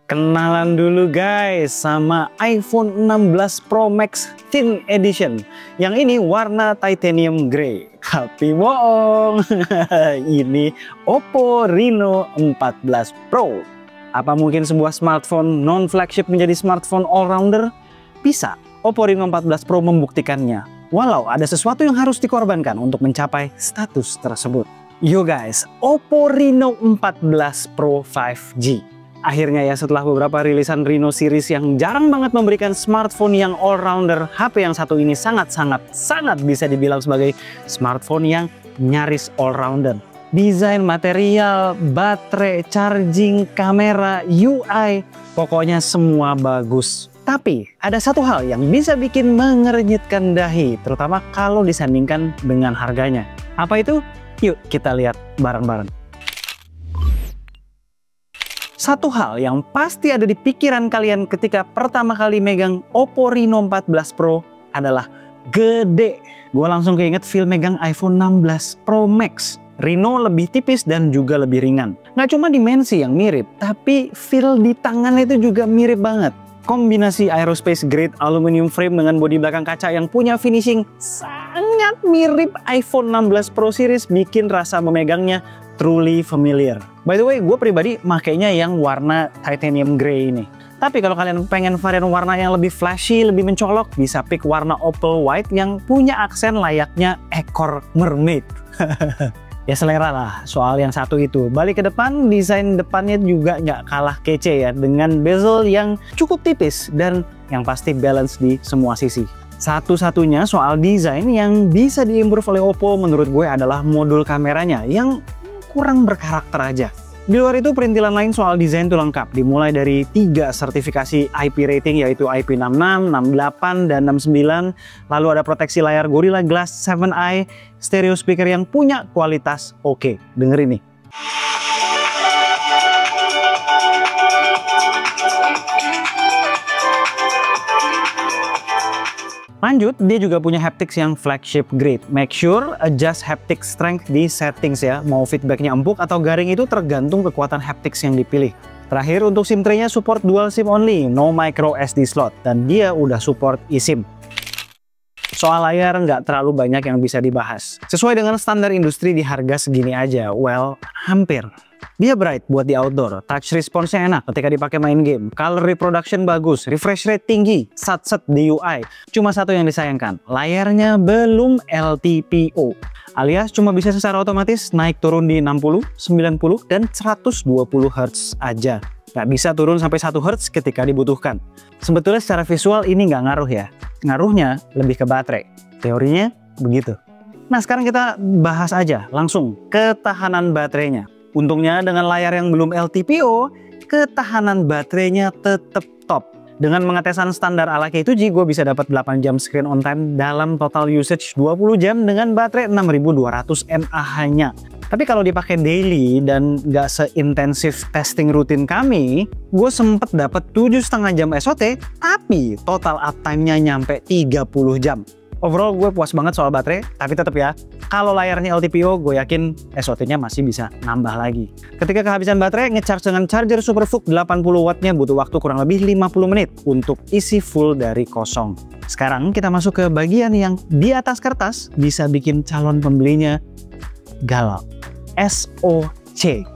Kenalan dulu guys sama iPhone 16 Pro Max Thin Edition. Yang ini warna titanium grey. Tapi bohong. Ini Oppo Reno 14 Pro. Apa mungkin sebuah smartphone non-flagship menjadi smartphone all-rounder? Bisa. Oppo Reno 14 Pro membuktikannya. Walau ada sesuatu yang harus dikorbankan untuk mencapai status tersebut. Yo guys, Oppo Reno 14 Pro 5G. Akhirnya ya, setelah beberapa rilisan Reno series yang jarang banget memberikan smartphone yang all-rounder, HP yang satu ini sangat bisa dibilang sebagai smartphone yang nyaris all-rounder. Desain, material, baterai, charging, kamera, UI, pokoknya semua bagus. Tapi ada satu hal yang bisa bikin mengernyitkan dahi, terutama kalau disandingkan dengan harganya. Apa itu? Yuk kita lihat bareng-bareng. Satu hal yang pasti ada di pikiran kalian ketika pertama kali megang Oppo Reno 14 Pro adalah gede. Gue langsung keinget feel megang iPhone 16 Pro Max. Reno lebih tipis dan juga lebih ringan. Nggak cuma dimensi yang mirip, tapi feel di tangan itu juga mirip banget. Kombinasi aerospace grade aluminium frame dengan bodi belakang kaca yang punya finishing sangat mirip iPhone 16 Pro series bikin rasa memegangnya truly familiar. By the way, gue pribadi makainya yang warna titanium grey ini. Tapi kalau kalian pengen varian warna yang lebih flashy, lebih mencolok, bisa pick warna opal white yang punya aksen layaknya ekor mermaid. Ya selera lah soal yang satu itu. Balik ke depan, desain depannya juga nggak kalah kece ya, dengan bezel yang cukup tipis dan yang pasti balance di semua sisi. Satu-satunya soal desain yang bisa diimprove oleh Oppo menurut gue adalah modul kameranya yang kurang berkarakter aja. Di luar itu perintilan lain soal desain tuh lengkap, dimulai dari 3 sertifikasi IP rating yaitu IP66, 68, dan 69. Lalu ada proteksi layar Gorilla Glass 7i, stereo speaker yang punya kualitas oke. Dengerin nih. Lanjut, dia juga punya haptics yang flagship grade. Make sure adjust haptic strength di settings ya. Mau feedbacknya empuk atau garing itu tergantung kekuatan haptics yang dipilih. Terakhir, untuk SIM tray-nya support dual SIM only, no micro SD slot, dan dia udah support eSIM. Soal layar nggak terlalu banyak yang bisa dibahas. Sesuai dengan standar industri di harga segini aja, well, hampir. Dia bright buat di outdoor, touch response-nya enak ketika dipakai main game, color reproduction bagus, refresh rate tinggi, sat-set di UI. Cuma satu yang disayangkan, layarnya belum LTPO, alias cuma bisa secara otomatis naik turun di 60, 90, dan 120 Hz aja. Nggak bisa turun sampai 1 Hz ketika dibutuhkan. Sebetulnya secara visual ini nggak ngaruh ya, ngaruhnya lebih ke baterai. Teorinya begitu. Nah sekarang kita bahas aja langsung ketahanan baterainya. Untungnya dengan layar yang belum LTPO, ketahanan baterainya tetap top. Dengan mengetesan standar ala K2G, gue bisa dapat 8 jam screen on time dalam total usage 20 jam dengan baterai 6200 mAh-nya. Tapi kalau dipakai daily dan nggak seintensif testing rutin kami, gue sempet dapat 7,5 jam SOT, tapi total uptime-nya nyampe 30 jam. Overall gue puas banget soal baterai, tapi tetap ya, kalau layarnya LTPO gue yakin SOT-nya masih bisa nambah lagi. Ketika kehabisan baterai, ngecharge dengan charger SuperVOOC 80 watt-nya butuh waktu kurang lebih 50 menit untuk isi full dari kosong. Sekarang kita masuk ke bagian yang di atas kertas bisa bikin calon pembelinya galau. SoC.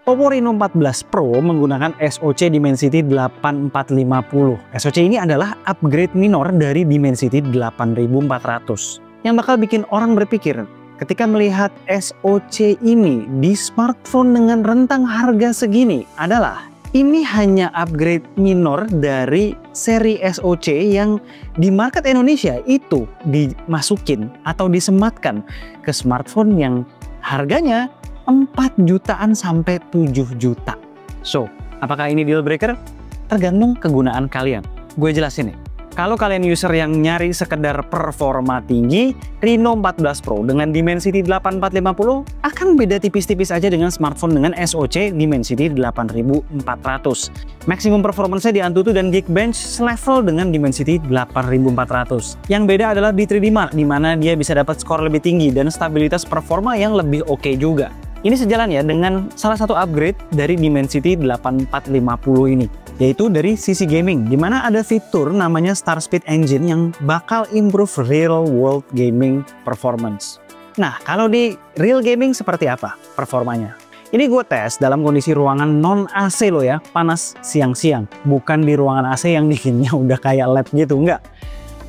Oppo Reno 14 Pro menggunakan SoC Dimensity 8450. SoC ini adalah upgrade minor dari Dimensity 8400. Yang bakal bikin orang berpikir ketika melihat SoC ini di smartphone dengan rentang harga segini adalah ini hanya upgrade minor dari seri SoC yang di market Indonesia itu dimasukin atau disematkan ke smartphone yang harganya 4 jutaan sampai 7 juta. So, apakah ini deal breaker? Tergantung kegunaan kalian. Gue jelasin nih. Kalau kalian user yang nyari sekedar performa tinggi, Reno 14 Pro dengan Dimensity 8450 akan beda tipis-tipis aja dengan smartphone dengan SoC Dimensity 8400. Maximum performance-nya di Antutu dan Geekbench selevel dengan Dimensity 8400. Yang beda adalah di 3D Mark, di mana dia bisa dapat skor lebih tinggi dan stabilitas performa yang lebih oke juga. Ini sejalan ya dengan salah satu upgrade dari Dimensity 8450 ini, yaitu dari sisi gaming, di mana ada fitur namanya Starspeed Engine yang bakal improve real world gaming performance. Nah, kalau di real gaming seperti apa performanya? Ini gue tes dalam kondisi ruangan non AC loh ya, panas siang-siang, bukan di ruangan AC yang dinginnya udah kayak lab gitu, enggak.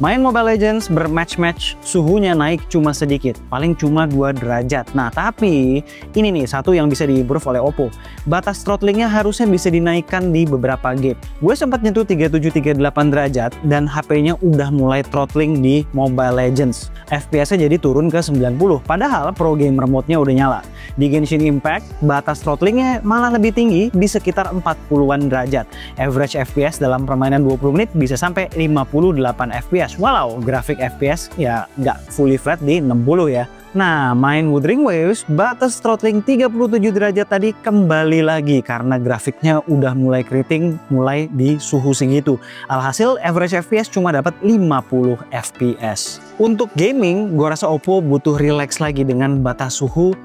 Main Mobile Legends bermatch-match, suhunya naik cuma sedikit, paling cuma 2 derajat. Nah, tapi ini nih satu yang bisa di-improve oleh Oppo. Batas throttlingnya harusnya bisa dinaikkan di beberapa game. Gue sempat nyentuh 37-38 derajat dan HP-nya udah mulai throttling di Mobile Legends. FPS-nya jadi turun ke 90, padahal Pro Gamer Mode-nya udah nyala. Di Genshin Impact, batas throttlingnya malah lebih tinggi di sekitar 40-an derajat. Average FPS dalam permainan 20 menit bisa sampai 58 FPS. Walau grafik FPS ya nggak fully flat di 60 ya. Nah, main Wuthering Waves, batas throttling 37 derajat tadi kembali lagi karena grafiknya udah mulai keriting, mulai di suhu segitu. Alhasil average FPS cuma dapat 50 FPS. Untuk gaming, gua rasa Oppo butuh relax lagi dengan batas suhu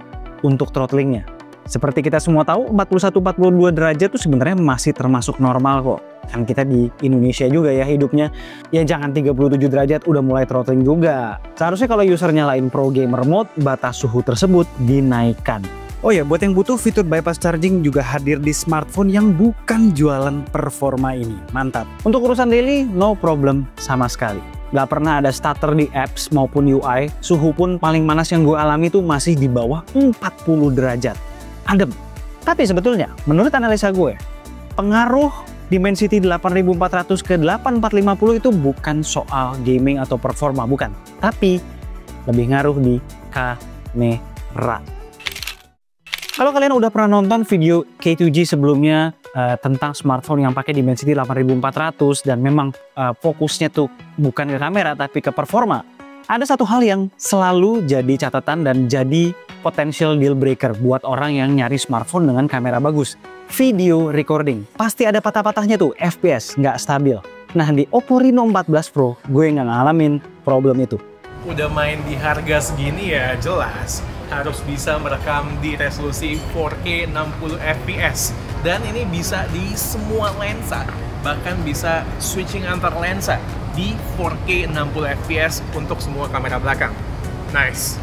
untuk throttlingnya. Seperti kita semua tahu, 41-42 derajat itu sebenarnya masih termasuk normal kok. Kan kita di Indonesia juga ya hidupnya. Ya jangan 37 derajat udah mulai throttling juga. Seharusnya kalau user nyalain Pro Gamer Mode, batas suhu tersebut dinaikkan. Oh ya, buat yang butuh fitur bypass charging juga hadir di smartphone yang bukan jualan performa ini. Mantap. Untuk urusan daily, no problem sama sekali. Gak pernah ada stutter di apps maupun UI. Suhu pun paling panas yang gue alami tuh masih di bawah 40 derajat. Adem. Tapi sebetulnya, menurut analisa gue, pengaruh Dimensity 8400 ke 8450 itu bukan soal gaming atau performa, bukan. Tapi lebih ngaruh di kamera. Kalau kalian udah pernah nonton video K2G sebelumnya tentang smartphone yang pakai Dimensity 8400 dan memang fokusnya tuh bukan ke kamera tapi ke performa, ada satu hal yang selalu jadi catatan dan jadi potential deal breaker buat orang yang nyari smartphone dengan kamera bagus. Video recording. Pasti ada patah-patahnya tuh, FPS nggak stabil. Nah, di Oppo Reno 14 Pro, gue nggak ngalamin problem itu. Udah main di harga segini ya jelas harus bisa merekam di resolusi 4K 60 fps. Dan ini bisa di semua lensa. Bahkan bisa switching antar lensa di 4K 60 fps untuk semua kamera belakang. Nice.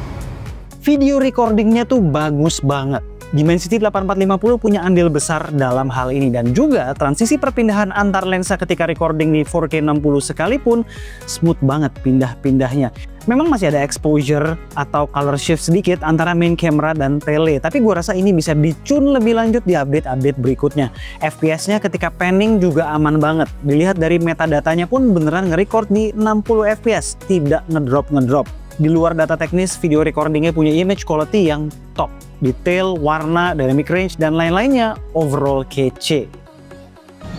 Video recordingnya tuh bagus banget. Dimensity 8450 punya andil besar dalam hal ini dan juga transisi perpindahan antar lensa ketika recording di 4K 60 sekalipun smooth banget pindah-pindahnya. Memang masih ada exposure atau color shift sedikit antara main camera dan tele, tapi gue rasa ini bisa di-tune lebih lanjut di update-update berikutnya. FPS-nya ketika panning juga aman banget. Dilihat dari metadatanya pun beneran nge-record di 60 FPS, tidak ngedrop. Di luar data teknis, video recordingnya punya image quality yang top. Detail, warna, dynamic range, dan lain-lainnya overall kece.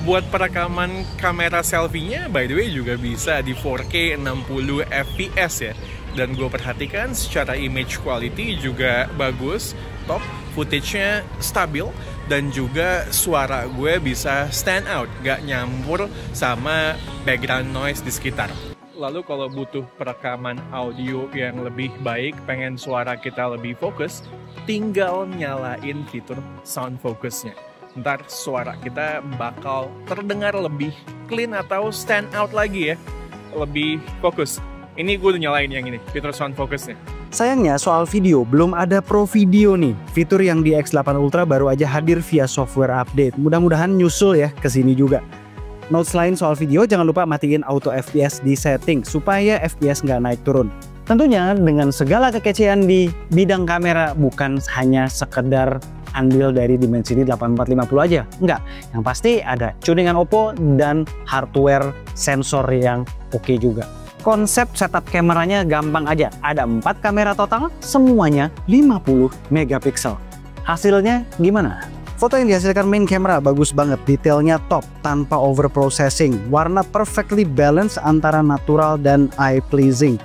Buat perekaman kamera selfie-nya, by the way juga bisa di 4K 60 fps ya. Dan gue perhatikan secara image quality juga bagus, top, footage-nya stabil, dan juga suara gue bisa stand out, gak nyampur sama background noise di sekitar. Lalu kalau butuh perekaman audio yang lebih baik, pengen suara kita lebih fokus, tinggal nyalain fitur sound focus-nya. Ntar suara kita bakal terdengar lebih clean atau stand out lagi ya, lebih fokus. Ini gue udah nyalain yang ini, fitur sound focus-nya. Sayangnya soal video, belum ada Pro Video nih. Fitur yang di X8 Ultra baru aja hadir via software update. Mudah-mudahan nyusul ya ke sini juga. Notes lain soal video, jangan lupa matiin auto FPS di setting supaya FPS nggak naik turun. Tentunya dengan segala kekecehan di bidang kamera bukan hanya sekedar andil dari Dimensity 8450 aja. Enggak, yang pasti ada tuningan Oppo dan hardware sensor yang oke juga. Konsep setup kameranya gampang aja. Ada 4 kamera total, semuanya 50 megapiksel. Hasilnya gimana? Foto yang dihasilkan main camera bagus banget, detailnya top tanpa over processing, warna perfectly balance antara natural dan eye pleasing.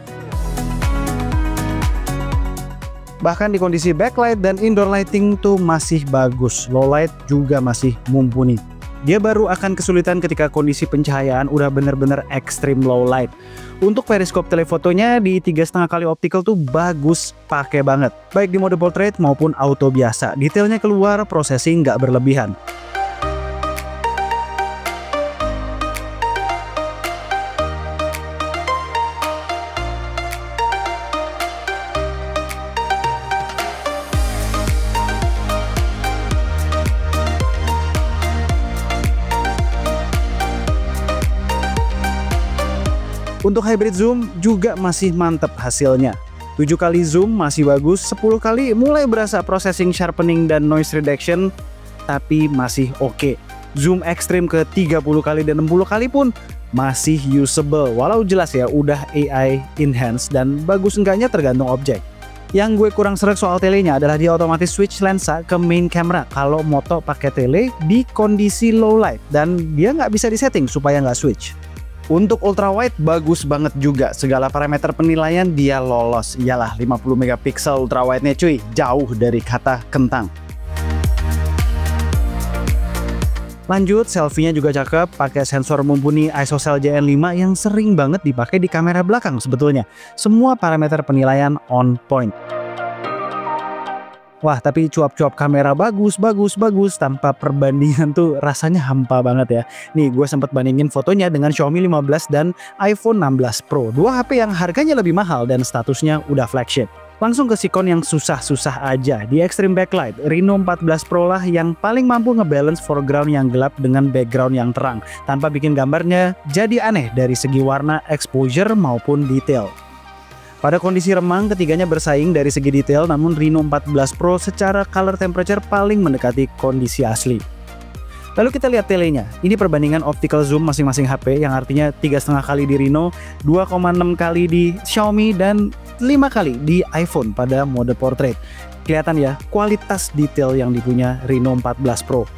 Bahkan di kondisi backlight dan indoor lighting tuh masih bagus, low light juga masih mumpuni. Dia baru akan kesulitan ketika kondisi pencahayaan udah bener-bener extreme low light. Untuk periskop telefotonya di 3,5 kali optical tuh bagus, pakai banget. Baik di mode portrait maupun auto biasa. Detailnya keluar, processing nggak berlebihan. Untuk hybrid zoom juga masih mantep hasilnya. 7 kali zoom masih bagus, 10 kali mulai berasa processing sharpening dan noise reduction, tapi masih oke. Zoom ekstrim ke 30 kali dan 60 kali pun masih usable, walau jelas ya udah AI enhanced dan bagus enggaknya tergantung objek. Yang gue kurang sreg soal telenya adalah dia otomatis switch lensa ke main camera kalau moto pakai tele di kondisi low light, dan dia nggak bisa disetting supaya nggak switch. Untuk ultrawide bagus banget juga, segala parameter penilaian dia lolos. Iyalah 50 megapiksel ultrawide-nya cuy, jauh dari kata kentang. Lanjut, selfie-nya juga cakep, pakai sensor mumpuni ISOCELL JN5 yang sering banget dipakai di kamera belakang sebetulnya. Semua parameter penilaian on point. Wah, tapi cuap-cuap kamera bagus, tanpa perbandingan tuh rasanya hampa banget ya. Nih, gue sempat bandingin fotonya dengan Xiaomi 15 dan iPhone 16 Pro. Dua HP yang harganya lebih mahal dan statusnya udah flagship. Langsung ke sikon yang susah-susah aja. Di Extreme Backlight, Reno 14 Pro lah yang paling mampu ngebalance foreground yang gelap dengan background yang terang, tanpa bikin gambarnya jadi aneh dari segi warna, exposure maupun detail. Pada kondisi remang, ketiganya bersaing dari segi detail, namun Reno 14 Pro secara color temperature paling mendekati kondisi asli. Lalu kita lihat telenya. Ini perbandingan optical zoom masing-masing HP, yang artinya 3,5 kali di Reno, 2,6 kali di Xiaomi, dan 5 kali di iPhone pada mode portrait. Kelihatan ya, kualitas detail yang dipunya Reno 14 Pro.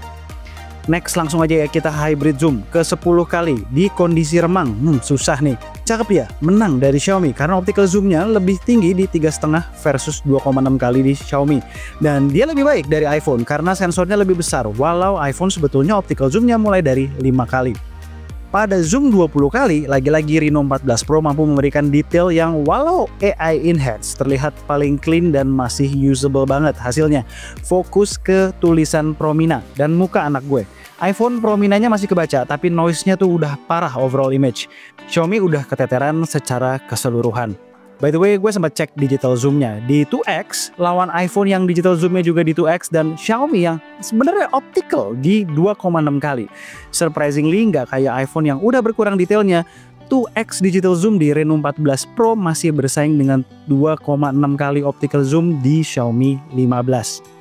Next, langsung aja ya kita hybrid zoom ke 10 kali di kondisi remang. Susah nih. Cakep ya, menang dari Xiaomi karena optical zoomnya lebih tinggi di 3,5 versus 2,6 kali di Xiaomi. Dan dia lebih baik dari iPhone karena sensornya lebih besar, walau iPhone sebetulnya optical zoomnya mulai dari 5 kali. Pada zoom 20 kali, lagi-lagi Reno 14 Pro mampu memberikan detail yang walau AI enhanced terlihat paling clean dan masih usable banget hasilnya. Fokus ke tulisan Promina dan muka anak gue. iPhone Prominanya masih kebaca, tapi noise-nya tuh udah parah overall image. Xiaomi udah keteteran secara keseluruhan. By the way, gue sempat cek digital zoom-nya. Di 2x, lawan iPhone yang digital zoom-nya juga di 2x, dan Xiaomi yang sebenarnya optical di 2,6 kali. Surprisingly, nggak kayak iPhone yang udah berkurang detailnya, 2x digital zoom di Reno 14 Pro masih bersaing dengan 2,6 kali optical zoom di Xiaomi 15.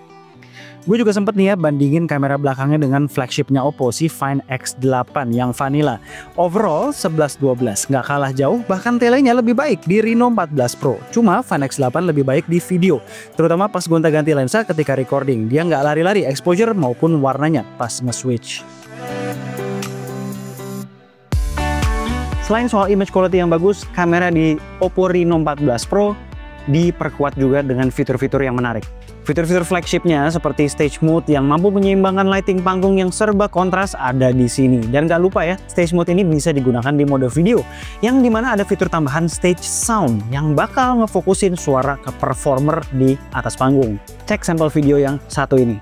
Gue juga sempet nih ya bandingin kamera belakangnya dengan flagshipnya Oppo, si Find X8 yang vanilla. Overall 11-12, nggak kalah jauh, bahkan telenya lebih baik di Reno 14 Pro. Cuma Find X8 lebih baik di video, terutama pas gonta-ganti lensa ketika recording. Dia nggak lari-lari exposure maupun warnanya pas nge-switch. Selain soal image quality yang bagus, kamera di Oppo Reno 14 Pro diperkuat juga dengan fitur-fitur yang menarik. Fitur-fitur flagshipnya seperti stage mode yang mampu menyeimbangkan lighting panggung yang serba kontras ada di sini. Dan gak lupa ya, stage mode ini bisa digunakan di mode video, yang dimana ada fitur tambahan stage sound yang bakal ngefokusin suara ke performer di atas panggung. Cek sampel video yang satu ini.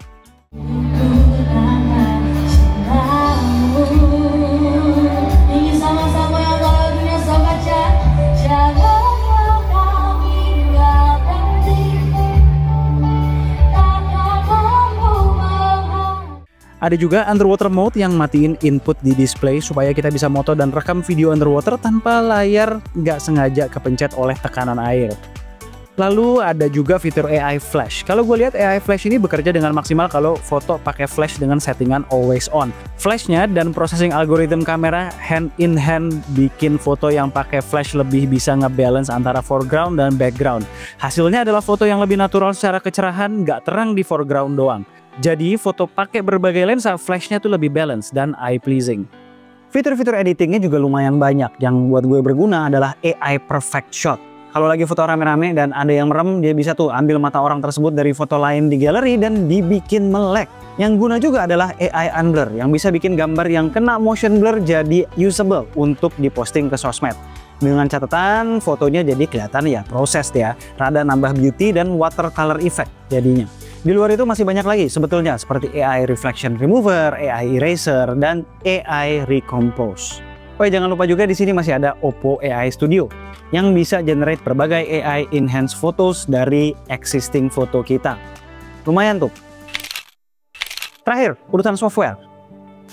Ada juga underwater mode yang matiin input di display supaya kita bisa moto dan rekam video underwater tanpa layar nggak sengaja kepencet oleh tekanan air. Lalu ada juga fitur AI Flash. Kalau gue lihat AI Flash ini bekerja dengan maksimal kalau foto pakai flash dengan settingan always on. Flashnya dan processing algoritma kamera hand in hand bikin foto yang pakai flash lebih bisa ngebalance antara foreground dan background. Hasilnya adalah foto yang lebih natural secara kecerahan, nggak terang di foreground doang. Jadi foto pakai berbagai lensa, flashnya tuh lebih balance dan eye pleasing. Fitur-fitur editingnya juga lumayan banyak. Yang buat gue berguna adalah AI Perfect Shot. Kalau lagi foto rame-rame dan ada yang merem, dia bisa tuh ambil mata orang tersebut dari foto lain di galeri dan dibikin melek. Yang guna juga adalah AI Unblur yang bisa bikin gambar yang kena motion blur jadi usable untuk diposting ke sosmed. Dengan catatan fotonya jadi kelihatan ya proses ya, rada nambah beauty dan watercolor effect jadinya. Di luar itu masih banyak lagi sebetulnya seperti AI Reflection Remover, AI Eraser, dan AI Recompose. Oh ya, jangan lupa juga di sini masih ada Oppo AI Studio yang bisa generate berbagai AI enhanced photos dari existing foto kita. Lumayan tuh. Terakhir, urutan software.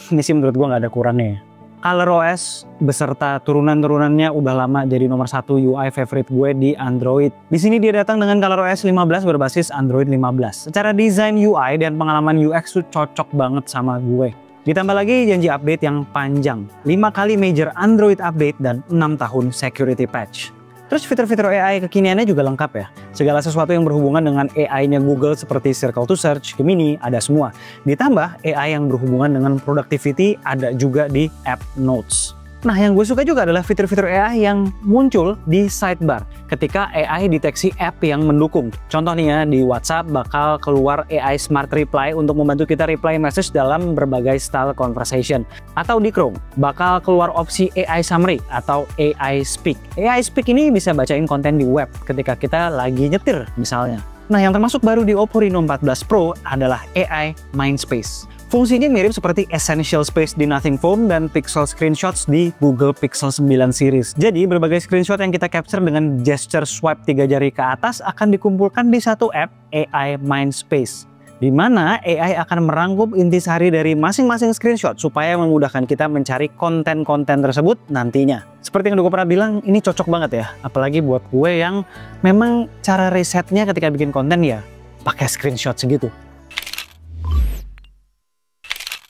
Ini sih menurut gua nggak ada kurangnya. ColorOS beserta turunan-turunannya udah lama jadi nomor 1 UI favorite gue di Android. Di sini dia datang dengan ColorOS 15 berbasis Android 15. Secara desain UI dan pengalaman UX tuh cocok banget sama gue. Ditambah lagi janji update yang panjang, 5 kali major Android update dan 6 tahun security patch. Terus fitur-fitur AI kekiniannya juga lengkap ya. Segala sesuatu yang berhubungan dengan AI-nya Google seperti Circle to Search, Gemini, ada semua. Ditambah AI yang berhubungan dengan productivity ada juga di App Notes. Nah, yang gue suka juga adalah fitur-fitur AI yang muncul di sidebar ketika AI deteksi app yang mendukung. Contoh nih ya, di WhatsApp bakal keluar AI Smart Reply untuk membantu kita reply message dalam berbagai style conversation. Atau di Chrome bakal keluar opsi AI Summary atau AI Speak. AI Speak ini bisa bacain konten di web ketika kita lagi nyetir misalnya. Nah, yang termasuk baru di Oppo Reno 14 Pro adalah AI Mindspace. Fungsinya mirip seperti Essential Space di Nothing Phone dan Pixel Screenshots di Google Pixel 9 series. Jadi berbagai screenshot yang kita capture dengan gesture swipe 3 jari ke atas akan dikumpulkan di satu app AI Mindspace, di mana AI akan merangkum intisari dari masing-masing screenshot supaya memudahkan kita mencari konten-konten tersebut nantinya. Seperti yang udah gue pernah bilang, ini cocok banget ya, apalagi buat gue yang memang cara risetnya ketika bikin konten ya pakai screenshot segitu.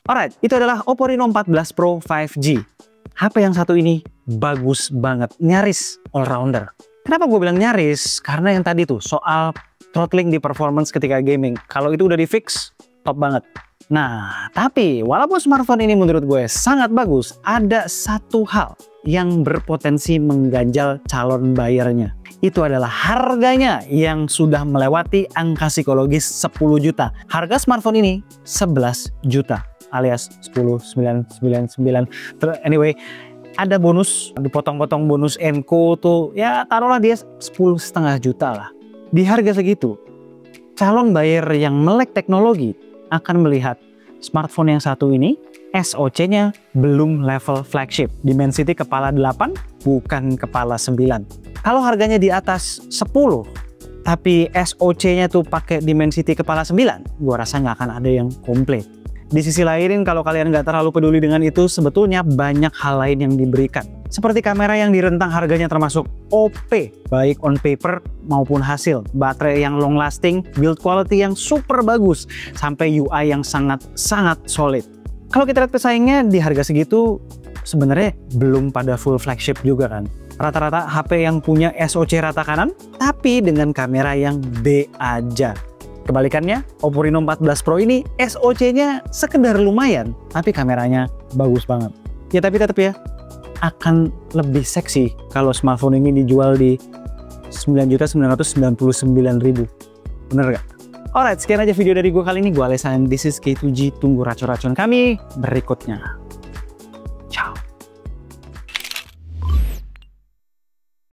Alright, itu adalah Oppo Reno 14 Pro 5G. HP yang satu ini bagus banget, nyaris all-rounder. Kenapa gue bilang nyaris? Karena yang tadi tuh soal throttling di performance ketika gaming. Kalau itu udah di fix, top banget. Nah, tapi walaupun smartphone ini menurut gue sangat bagus, ada satu hal yang berpotensi mengganjal calon buyernya. Itu adalah harganya yang sudah melewati angka psikologis 10 juta. Harga smartphone ini 11 juta. Alias 10.999. Anyway, ada bonus, dipotong-potong bonus Enco tuh, ya taruhlah dia 10,5 juta lah. Di harga segitu, calon buyer yang melek teknologi akan melihat smartphone yang satu ini SoC-nya belum level flagship. Dimensity kepala 8, bukan kepala 9. Kalau harganya di atas 10, tapi SoC-nya tuh pakai Dimensity kepala 9, gua rasa nggak akan ada yang komplit. Di sisi lain, kalau kalian nggak terlalu peduli dengan itu, sebetulnya banyak hal lain yang diberikan. Seperti kamera yang direntang harganya termasuk OP, baik on paper maupun hasil. Baterai yang long lasting, build quality yang super bagus, sampai UI yang sangat solid. Kalau kita lihat pesaingnya di harga segitu, sebenarnya belum pada full flagship juga kan. Rata-rata HP yang punya SoC rata kanan, tapi dengan kamera yang B aja. Kebalikannya, Oppo Reno 14 Pro ini SoC-nya sekedar lumayan, tapi kameranya bagus banget. Ya tapi tetap ya, akan lebih seksi kalau smartphone ini dijual di 9.999.000. Bener gak? Alright, sekian aja video dari gue kali ini. Gue Alesan, this is K2G. Tunggu racun-racun kami berikutnya.